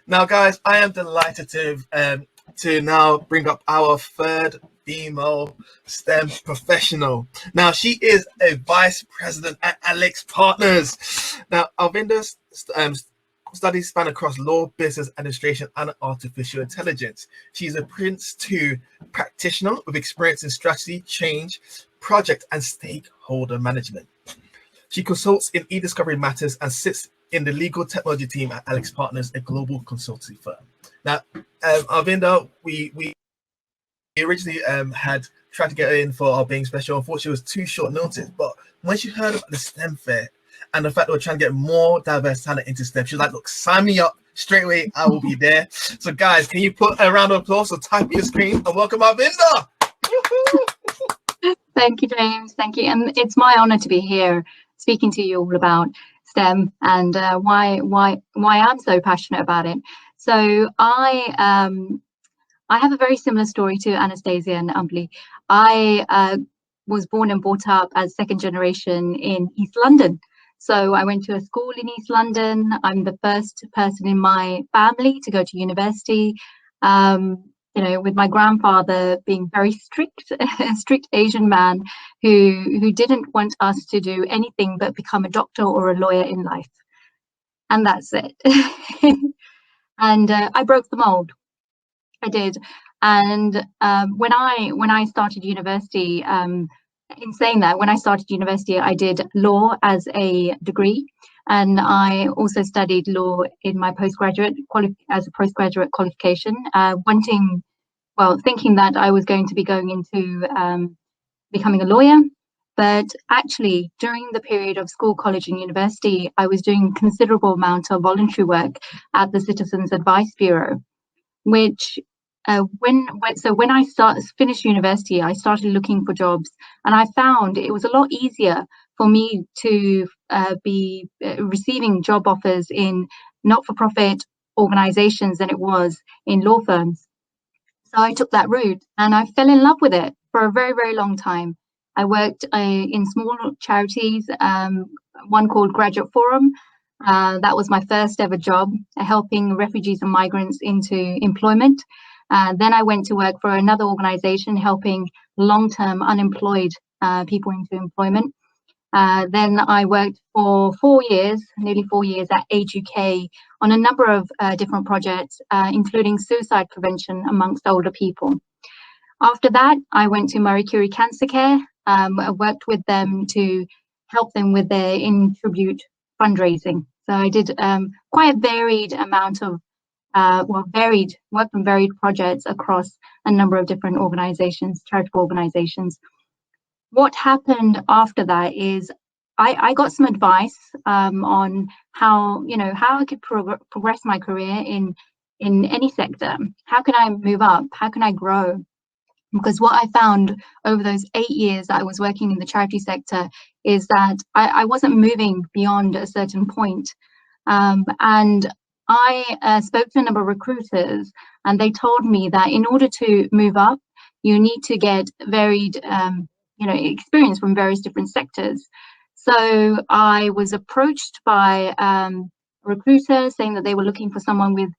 Now, guys, I am delighted to now bring up our third female STEM professional. Now, she is a vice president at AlixPartners. Now, Alvinder's studies span across law, business administration, and artificial intelligence. She's a Prince 2 practitioner with experience in strategy, change, project, and stakeholder management. She consults in e-discovery matters and sits in the legal technology team at AlixPartners, a global consultancy firm. Now, Arvinder, we originally had tried to get her in for our being special. Unfortunately, it was too short notice. But when she heard about the STEM fair and the fact that we're trying to get more diverse talent into STEM, she was like, "Look, sign me up straight away. I will be there." So, guys, can you put a round of applause or type your screen and welcome Arvinder? Thank you, James. Thank you, and it's my honor to be here speaking to you all about STEM and why I'm so passionate about it. So I have a very similar story to Anastasia and Umbly. I was born and brought up as second generation in East London. So I went to a school in East London. I'm the first person in my family to go to university. With my grandfather being very strict, a strict Asian man who didn't want us to do anything but become a doctor or a lawyer in life. And that's it. And I broke the mold. I did. And when I started university, in saying that, when I started university, I did law as a degree. And I also studied law in my postgraduate as a postgraduate qualification, thinking that I was going to be going into becoming a lawyer. But actually, during the period of school, college, and university, I was doing considerable amount of voluntary work at the Citizens Advice Bureau, which when I finished university, I started looking for jobs, and I found it was a lot easier for me to be receiving job offers in not-for-profit organizations than it was in law firms. So I took that route and I fell in love with it for a very, very long time. I worked in small charities, one called Graduate Forum. That was my first ever job, helping refugees and migrants into employment. Then I went to work for another organization helping long-term unemployed people into employment. Then I worked for nearly 4 years at Age UK on a number of different projects, including suicide prevention amongst older people. After that, I went to Marie Curie Cancer Care. I worked with them to help them with their in tribute fundraising. So I did quite a varied amount of worked on varied projects across a number of different organizations, charitable organizations. What happened after that is I got some advice on how I could progress my career in any sector. How can I move up? How can I grow? Because what I found over those 8 years that I was working in the charity sector is that I wasn't moving beyond a certain point. And I spoke to a number of recruiters, and they told me that in order to move up, you need to get varied experience from various different sectors. So I was approached by recruiters saying that they were looking for someone with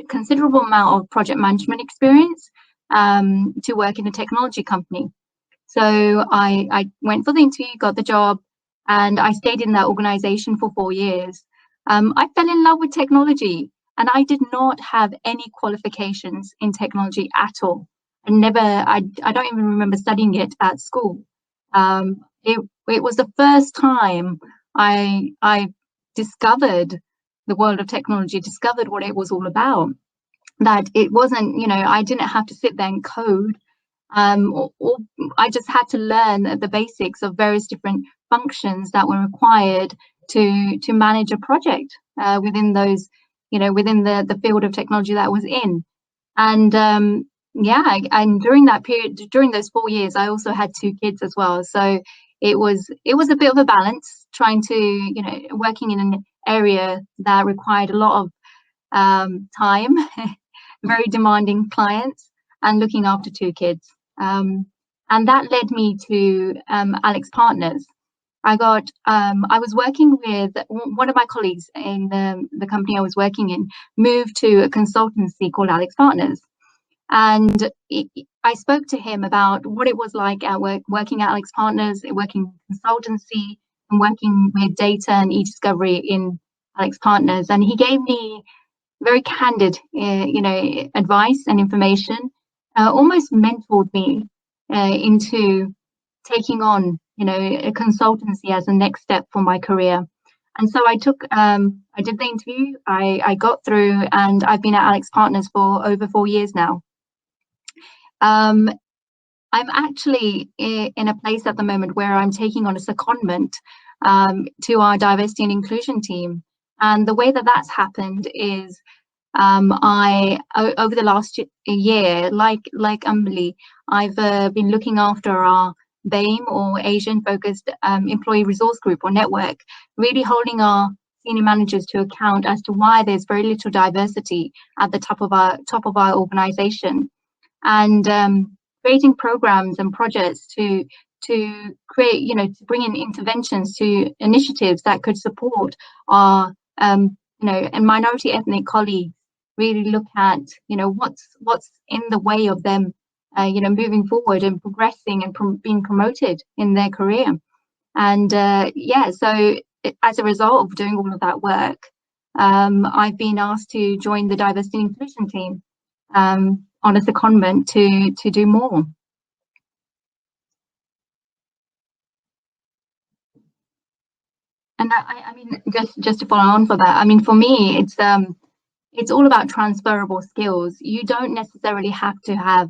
considerable amount of project management experience to work in a technology company. So I went for the interview, got the job, and I stayed in that organization for 4 years. I fell in love with technology, and I did not have any qualifications in technology at all. I don't even remember studying it at school. It was the first time I discovered the world of technology, discovered what it was all about. That it wasn't, I didn't have to sit there and code. Or I just had to learn the basics of various different functions that were required to manage a project within those, within the field of technology that I was in. And and during that period, during those 4 years, I also had 2 kids as well. So it was a bit of a balance, trying to, working in an area that required a lot of time, very demanding clients, and looking after 2 kids. And that led me to AlixPartners. I was working with one of my colleagues in the company I was working in, moved to a consultancy called AlixPartners. And I spoke to him about what it was like at working at AlixPartners, working in consultancy and working with data and e-discovery in AlixPartners. And he gave me very candid, advice and information, almost mentored me into taking on, a consultancy as a next step for my career. And so I did the interview, I got through, and I've been at AlixPartners for over 4 years now. I'm actually in a place at the moment where I'm taking on a secondment to our diversity and inclusion team. And the way that that's happened is over the last year, like Umberly, I've been looking after our BAME, or Asian Focused Employee Resource Group or Network, really holding our senior managers to account as to why there's very little diversity at the top of our organization, and creating programs and projects to create, to bring in interventions to initiatives that could support our and minority ethnic colleagues, really look at what's in the way of them moving forward and progressing and being promoted in their career. And so as a result of doing all of that work, I've been asked to join the diversity and inclusion team on a secondment to do more. And I mean, just to follow on for that, I mean, for me, it's all about transferable skills. You don't necessarily have to have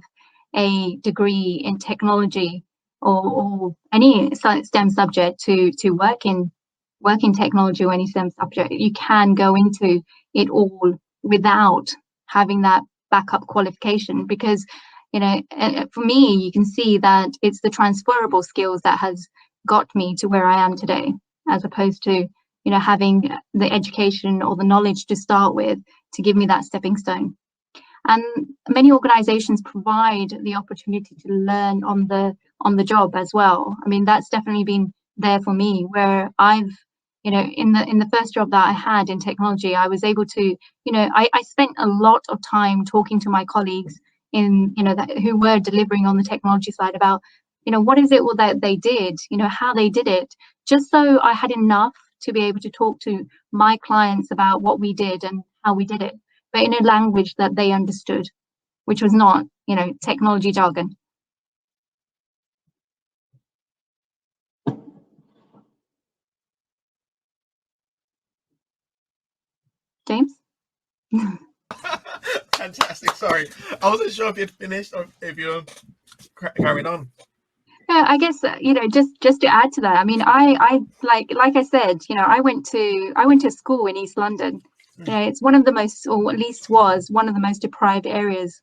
a degree in technology or any STEM subject to work in technology or any STEM subject. You can go into it all without having that backup qualification, because for me, you can see that it's the transferable skills that has got me to where I am today, as opposed to having the education or the knowledge to start with to give me that stepping stone. And many organizations provide the opportunity to learn on the job as well. I mean, that's definitely been there for me, where I've in the first job that I had in technology, I was able to I spent a lot of time talking to my colleagues who were delivering on the technology side about what is it that they did, how they did it, just so I had enough to be able to talk to my clients about what we did and how we did it, but in a language that they understood, which was not technology jargon. James? Fantastic. Sorry, I wasn't sure if you'd finished or if you're carrying on. Yeah, I guess just to add to that, I mean, I like I said, I went to school in East London. It's one of the most, or at least was one of the most deprived areas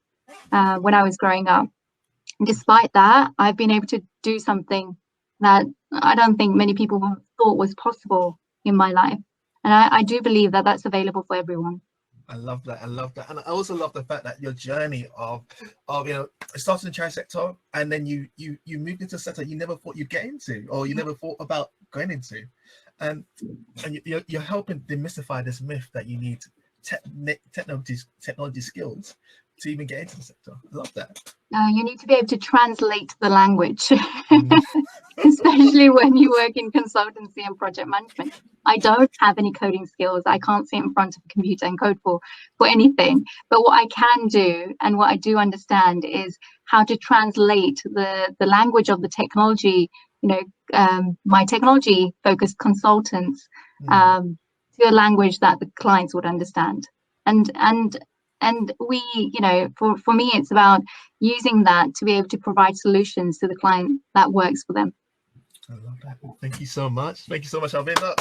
when I was growing up. And despite that, I've been able to do something that I don't think many people thought was possible in my life, and I do believe that that's available for everyone. I love that. I love that. And I also love the fact that your journey of starting in the charity sector, and then you moved into a sector you never thought you'd get into, or you never thought about going into. And you're helping demystify this myth that you need technology skills to even get into the sector. I love that. You need to be able to translate the language, especially when you work in consultancy and project management. I don't have any coding skills. I can't sit in front of a computer and code for anything. But what I can do, and what I do understand, is how to translate the language of the technology, my technology focused consultants, to a language that the clients would understand. And we, for me, it's about using that to be able to provide solutions to the client that works for them. I love that. Thank you so much. Thank you so much, Harvinder.